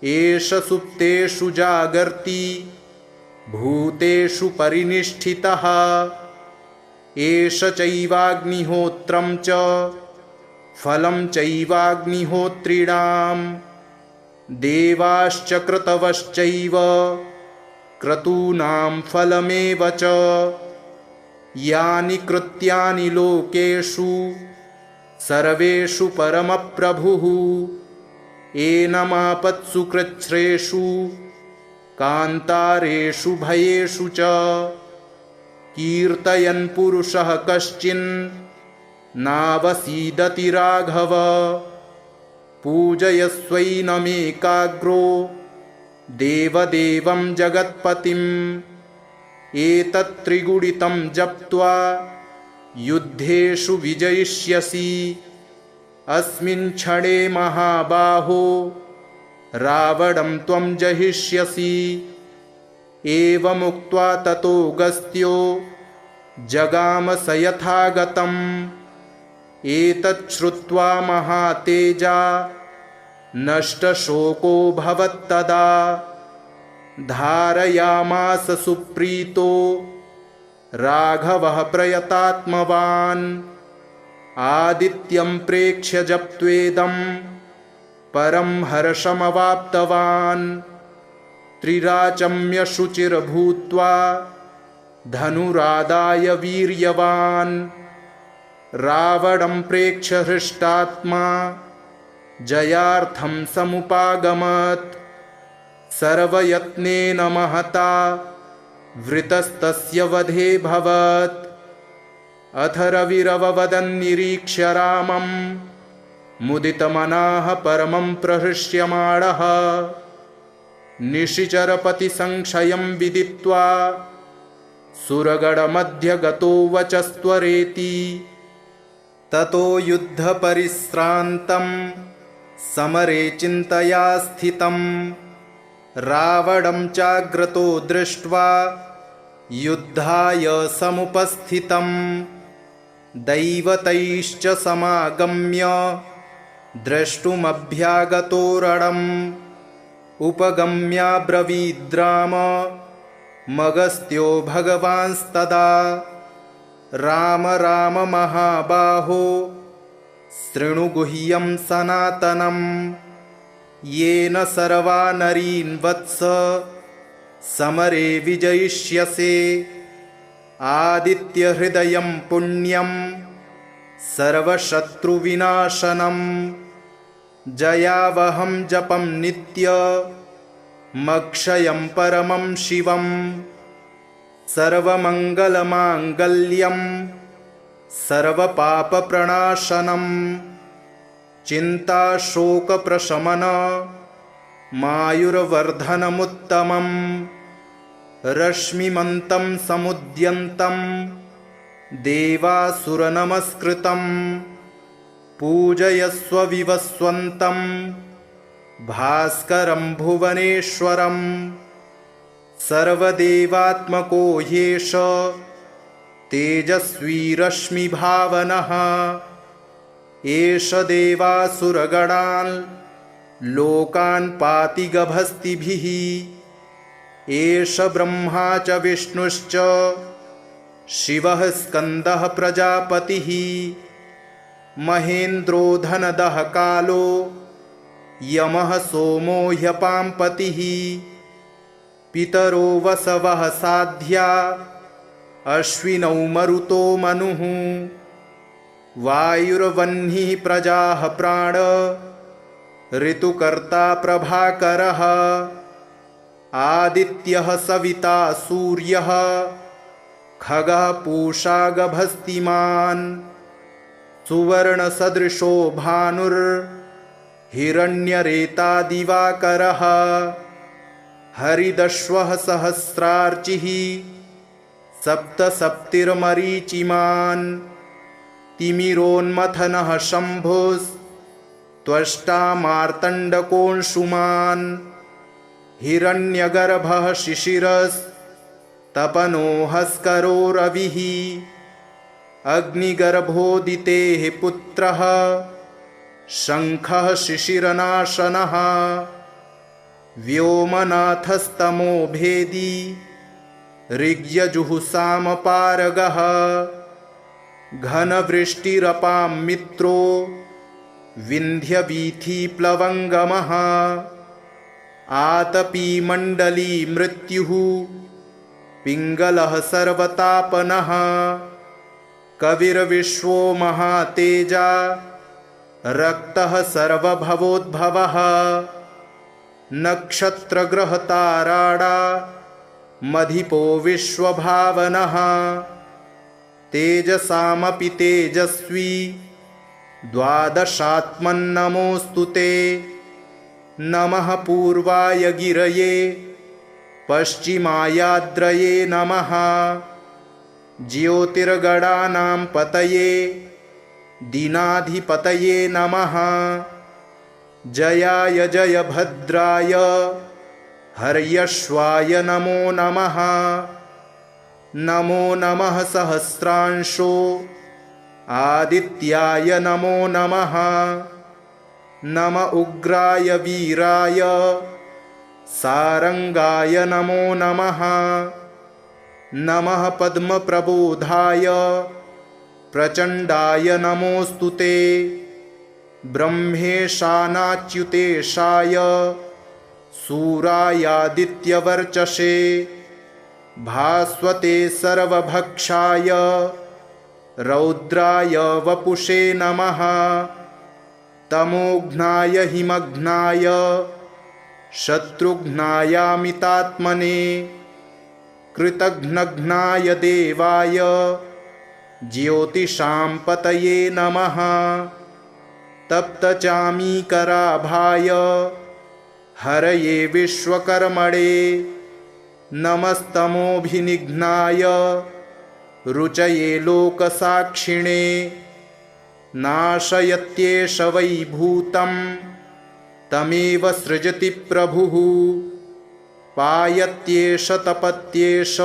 एष सुप्तेषु जागर्ति भूतेषु परिनिष्ठितः एष चैवाग्निहोत्रं च फलं चैवाग्निहोत्रिणां देवाश्च क्रतवश्चैव क्रतूनां फलमेव च यानि कृत्यानि लोकेषु सर्वेषु परमप्रभुः एनमापत्सु कृच्छ्रेषु कान्तारेषु भयेषु च कीर्तयन् पुरुषः कश्चिन् नावसीदति राघव पूजयस्वैनमेकाग्रो देवदेवं जगत्पतिम् एतत्त्रिगुणितं जप्त्वा युद्धेषु विजयिष्यसि अस्मिन् क्षणे महाबाहो रावणं त्वं जहिष्यसि एवमुक्त्वा ततोऽगस्त्यो जगाम स यथागतम् एतच्छ्रुत्वा महातेजा नष्टशोको भवत्तदा धारयामास सुप्रीतो राघवः प्रयतात्मवान् आदित्यं प्रेक्ष्य जप्त्वेदं परं हर्षमवाप्तवान् त्रिराचम्य शुचिर्भूत्वा धनुरादाय वीर्यवान् रावणं प्रेक्ष्य हृष्टात्मा जयार्थं समुपागमत् सर्वयत्नेन महता वृतस्तस्य वधे भवत् अथ रविरववदन्निरीक्ष्य रामं मुदितमनाः परमं प्रहृष्यमाणः निशिचरपतिसंक्षयं विदित्वा सुरगणमध्यगतो वचस्त्वरेति ततो युद्धपरिश्रान्तं समरे चिन्तया स्थितं रावणं चाग्रतो दृष्ट्वा युद्धाय समुपस्थितं दैवतैश्च समागम्य द्रष्टुमभ्यागतो रणम् उपगम्याब्रवीद्राम मगस्त्यो भगवांस्तदा राम राम महाबाहो शृणु गुह्यं सनातनं येन सर्वा नरीन् वत्स समरे विजयिष्यसे आदित्यहृदयं पुण्यं सर्वशत्रुविनाशनं जयावहं जपं नित्यमक्षयं परमं शिवं सर्वमङ्गलमाङ्गल्यं सर्वपापप्रणाशनं चिन्ताशोकप्रशमनमायुर्वर्धनमुत्तमं रश्मिमन्तं समुद्यन्तं देवासुरनमस्कृतं पूजयस्व विवस्वन्तं भास्करं भुवनेश्वरं सर्वदेवात्मको ह्येष तेजस्वी रश्मिभावनः एष देवासुरगणान् लोकान् पाति गभस्तिभिः एष ब्रह्मा च विष्णुश्च शिवः स्कन्दः प्रजापतिः महेन्द्रो धनदः कालो यमः सोमो ह्यपाम्पतिः पितरो वसवः साध्या अश्विनौ मरुतो मनुः वायुर्वह्निः प्रजाः प्राण ऋतुकर्ता प्रभाकरः आदित्यः सविता सूर्यः खगः पूषा गभस्तिमान् सुवर्णसदृशो भानुर्हिरण्यरेता दिवाकरः हरिदश्वः सहस्रार्चिः सप्तसप्तिर्मरीचिमान् तिमिरोन्मथनः शम्भुस्त्वष्टा मार्तण्डकोऽंशुमान् हिरण्यगर्भः शिशिरस्तपनो हस्करो रविः अग्निगर्भोदितेः पुत्रः शङ्खः शिशिरनाशनः व्योमनाथस्तमो भेदी ऋग्यजुःसामपारगः घनवृष्टिरपां मित्रो विन्ध्यवीथिप्लवङ्गमः आतपीमण्डली मृत्युः पिङ्गलः सर्वतापनः कविर्विश्वो महातेजा रक्तः सर्वभवोद्भवः नक्षत्रग्रहताराडा मधिपो विश्वभावनः तेजसामपि तेजस्वी द्वादशात्मन्नमोऽस्तु ते नमः पूर्वाय गिरये पश्चिमायाद्रये नमः ज्योतिर्गणानां पतये दीनाधिपतये नमः जयाय जयभद्राय हर्यश्वाय नमो नमः नमो नमः सहस्रांशो आदित्याय नमो नमः नम उग्राय वीराय सारंगाय नमो नमः नमः पद्मप्रबोधाय प्रचण्डाय नमोऽस्तु ते ब्रह्मेशानाच्युतेशाय सूरायादित्यवर्चसे भास्वते सर्वभक्षाय रौद्राय वपुषे नमः तमोघ्नाय हिमघ्नाय शत्रुघ्नायामितात्मने कृतघ्नघ्नाय देवाय ज्योतिषां पतये नमः तप्तचामीकराभाय हरये विश्वकर्मणे नमस्तमोभिनिघ्नाय रुचये लोकसाक्षिणे नाशयत्येष वै भूतं तमेव सृजति प्रभुः पायत्येष तपत्येष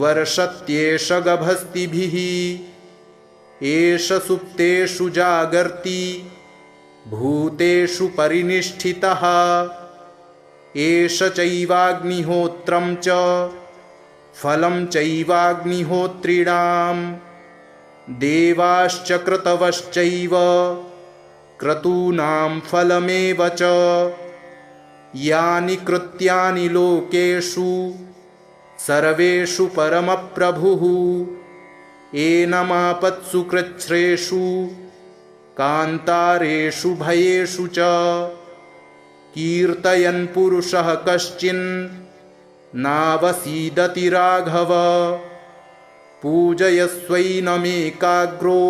वर्षत्येष गभस्तिभिः एष सुप्तेषु जागर्ति भूतेषु परिनिष्ठितः एष चैवाग्निहोत्रं च फलं चैवाग्निहोत्रिणां देवाश्च क्रतवश्चैव क्रतूनां फलमेव च यानि कृत्यानि लोकेषु सर्वेषु परमप्रभुः एनमापत्सु कृच्छ्रेषु कान्तारेषु भयेषु च कीर्तयन् पुरुषः कश्चिन् नावसीदति राघव पूजयस्वैनमेकाग्रो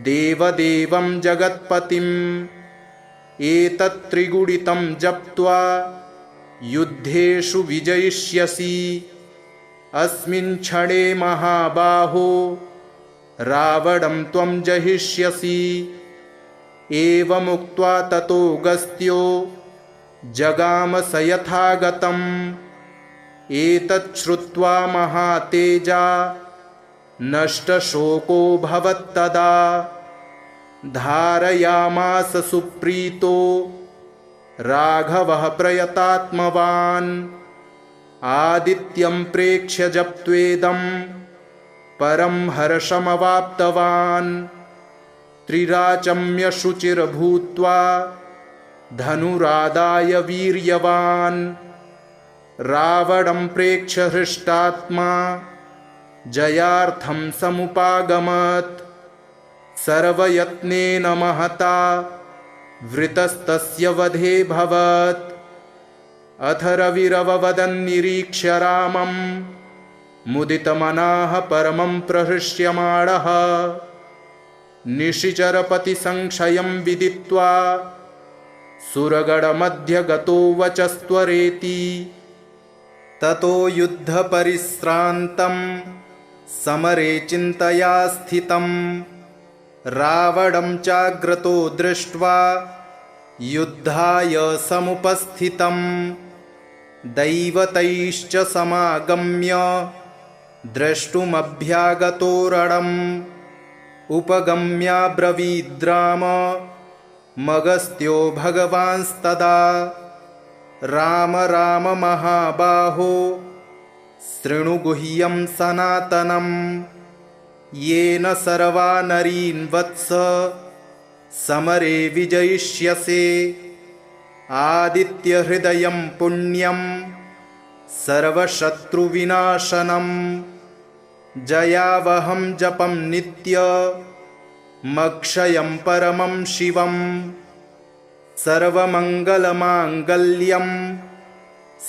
देवदेवं जगत्पतिम् एतत्त्रिगुणितं जप्त्वा युद्धेषु विजयिष्यसि अस्मिन् क्षणे महाबाहो रावणं त्वं जहिष्यसि एवमुक्त्वा ततोऽगस्त्यो जगाम स यथागतम् एतत् श्रुत्वा महातेजा नष्टशोको भवत्तदा धारयामास सुप्रीतो राघवः प्रयतात्मवान् आदित्यं प्रेक्ष्य जप्त्वेदं परं हर्षमवाप्तवान् त्रिराचम्य शुचिर्भूत्वा धनुरादाय वीर्यवान् रावणं प्रेक्ष्य हृष्टात्मा जयार्थं समुपागमत् सर्वयत्नेन महता वृतस्तस्य वधे भवत् अथ रविरववदन्निरीक्ष्य रामं मुदितमनाः परमं प्रहृष्यमाणः निशिचरपतिसंक्षयं विदित्वा सुरगणमध्यगतो वचस्त्वरेति ततो युद्धपरिश्रान्तं समरे चिन्तया स्थितं रावणं चाग्रतो दृष्ट्वा युद्धाय समुपस्थितं दैवतैश्च समागम्य द्रष्टुमभ्यागतो रणम् उपगम्याब्रवीद्राम मगस्त्यो भगवांस्तदा राम राम महाबाहो शृणु गुह्यं सनातनं येन सर्वा नरीन् वत्स समरे विजयिष्यसे आदित्यहृदयं पुण्यं सर्वशत्रुविनाशनं जयावहं जपं नित्यमक्षयं परमं शिवं सर्वमङ्गलमाङ्गल्यं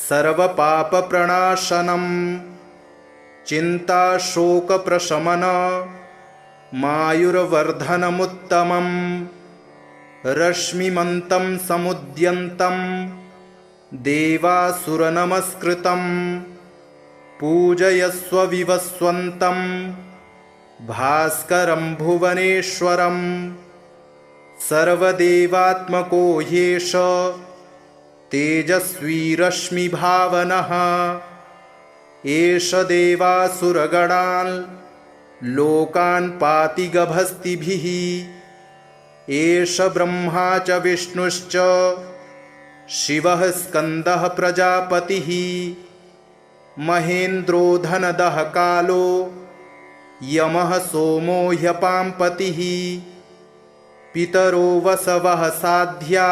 सर्वपापप्रणाशनं चिन्ताशोकप्रशमन मायुर्वर्धनमुत्तमं रश्मिमन्तं समुद्यन्तं देवासुरनमस्कृतं पूजयस्व विवस्वन्तं भास्करं भुवनेश्वरं सर्वदेवात्मको ह्येष तेजस्वी रश्मिभावनः एष देवासुरगणान् लोकान् पाति गभस्तिभिः एष ब्रह्मा च विष्णुश्च शिवः स्कन्दः प्रजापतिः महेन्द्रो धनदः कालो यमः सोमो ह्यपाम्पतिः पितरो वसवः साध्या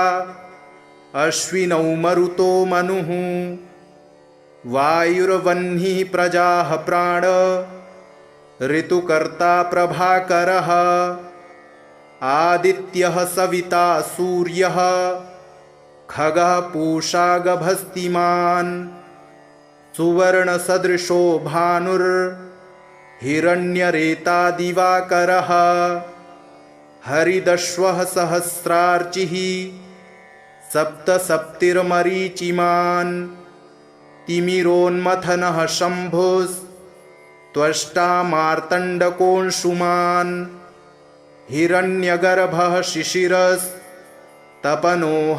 अश्विनौ मरुतो मनुः वायुर्वह्निः प्रजाः प्राण ऋतुकर्ता प्रभाकरः आदित्यः सविता सूर्यः खगः पूषा गभस्तिमान् सुवर्णसदृशो भानुर्हिरण्यरेता दिवाकरः हरिदश्वः सहस्रार्चिः सप्तसप्तिर्मरीचिमान् तिमिरोन्मथनः शम्भुस्त्वष्टा मार्तण्डकोऽंशुमान् हिरण्यगर्भः शिशिरस्तपनो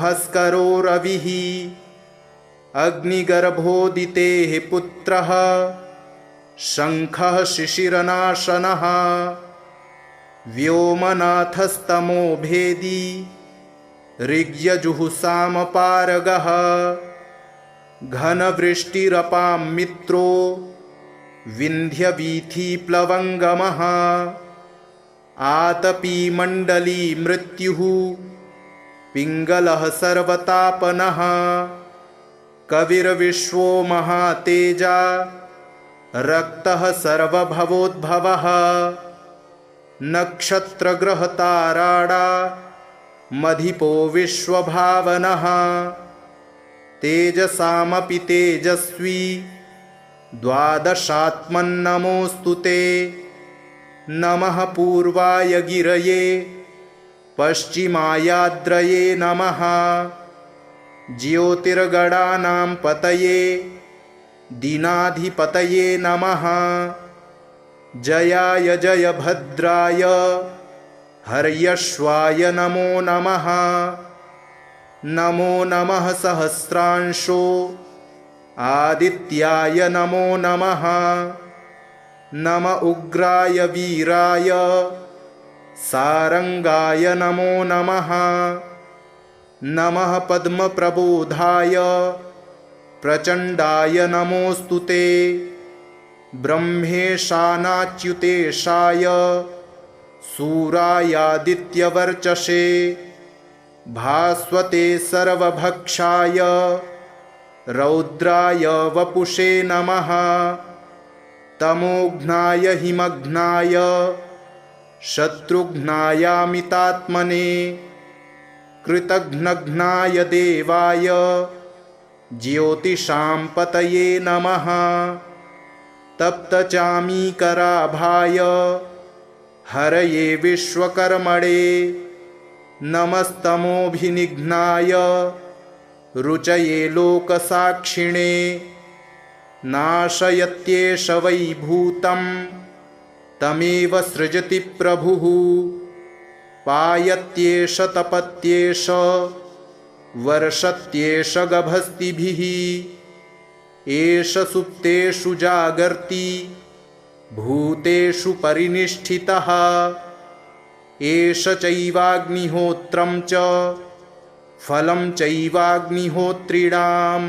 हस्करो रविः अग्निगर्भोदितेः पुत्रः शङ्खः शिशिरनाशनः व्योमनाथस्तमो भेदी ऋग्यजुःसामपारगः घनवृष्टिरपां मित्रो विन्ध्यवीथिप्लवङ्गमः आतपीमण्डली मृत्युः पिङ्गलः सर्वतापनः कविर्विश्वो महातेजा रक्तः सर्वभवोद्भवः नक्षत्रग्रहताराडा मधिपो विश्वभावनः तेजसामपि तेजस्वी द्वादशात्मन्नमोऽस्तु ते नमः पूर्वाय गिरये पश्चिमायाद्रये नमः ज्योतिर्गणानां पतये दीनाधिपतये नमः जयाय जयभद्राय हर्यश्वाय नमो नमः नमो नमः सहस्रांशो आदित्याय नमो नमः नम उग्राय वीराय सारंगाय नमो नमः नमः पद्मप्रबोधाय प्रचण्डाय नमोऽस्तु ते ब्रह्मेशानाच्युतेशाय सूरायादित्यवर्चसे भास्वते सर्वभक्षाय रौद्राय वपुषे नमः तमोघ्नाय हिमघ्नाय शत्रुघ्नायामितात्मने कृतघ्नघ्नाय देवाय ज्योतिषां पतये नमः तप्तचामीकराभाय हरये विश्वकर्मणे नमस्तमोभिनिघ्नाय रुचये लोकसाक्षिणे नाशयत्येष वै भूतं तमेव सृजति प्रभुः पायत्येष तपत्येष वर्षत्येष गभस्तिभिः एष सुप्तेषु जागर्ति भूतेषु परिनिष्ठितः एष चैवाग्निहोत्रं च फलं चैवाग्निहोत्रिणां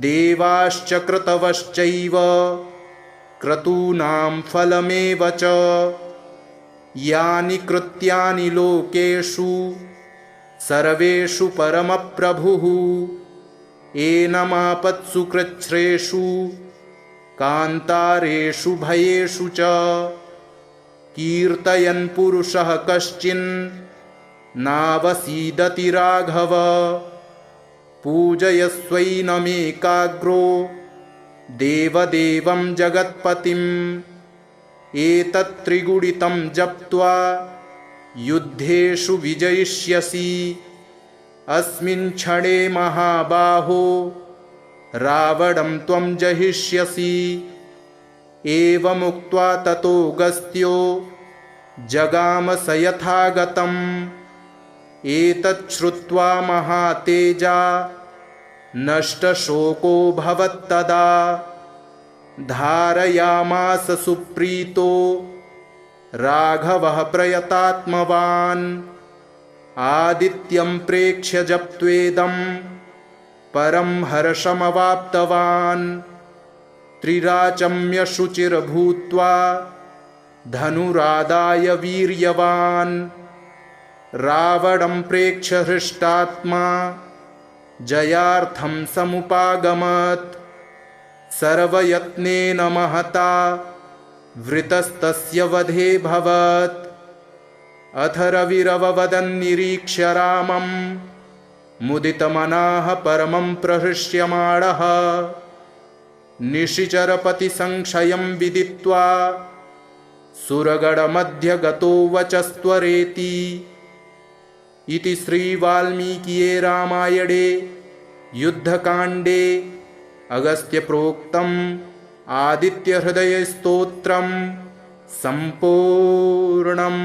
देवाश्च क्रतवश्चैव क्रतूनां फलमेव च यानि कृत्यानि लोकेषु सर्वेषु परमप्रभुः एनमापत्सु कृच्छ्रेषु कान्तारेषु भयेषु च कीर्तयन् पुरुषः कश्चिन् नावसीदति राघव पूजयस्वैनमेकाग्रो देवदेवं जगत्पतिम् एतत्त्रिगुणितं जप्त्वा युद्धेषु विजयिष्यसि अस्मिन् क्षणे महाबाहो रावणं त्वं जहिष्यसि एवमुक्त्वा ततोऽगस्त्यो जगाम स यथागतम् एतच्छ्रुत्वा महातेजा नष्टशोको भवत्तदा धारयामास सुप्रीतो राघवः प्रयतात्मवान् आदित्यं प्रेक्ष्य जप्त्वेदं परं हर्षमवाप्तवान् त्रिराचम्य शुचिर्भूत्वा धनुरादाय वीर्यवान् रावणं प्रेक्ष्य हृष्टात्मा जयार्थं समुपागमत् सर्वयत्नेन महता वृतस्तस्य वधे भवत् अथ रविरववदन्निरीक्ष्य रामं मुदितमनाः परमं प्रहृष्यमाणः निशिचरपतिसंशयं विदित्वा सुरगणमध्यगतो वचस्त्वरेति इति श्रीवाल्मीकिये रामायणे युद्धकाण्डे अगस्त्यप्रोक्तम् आदित्यहृदयस्तोत्रं सम्पूर्णम्।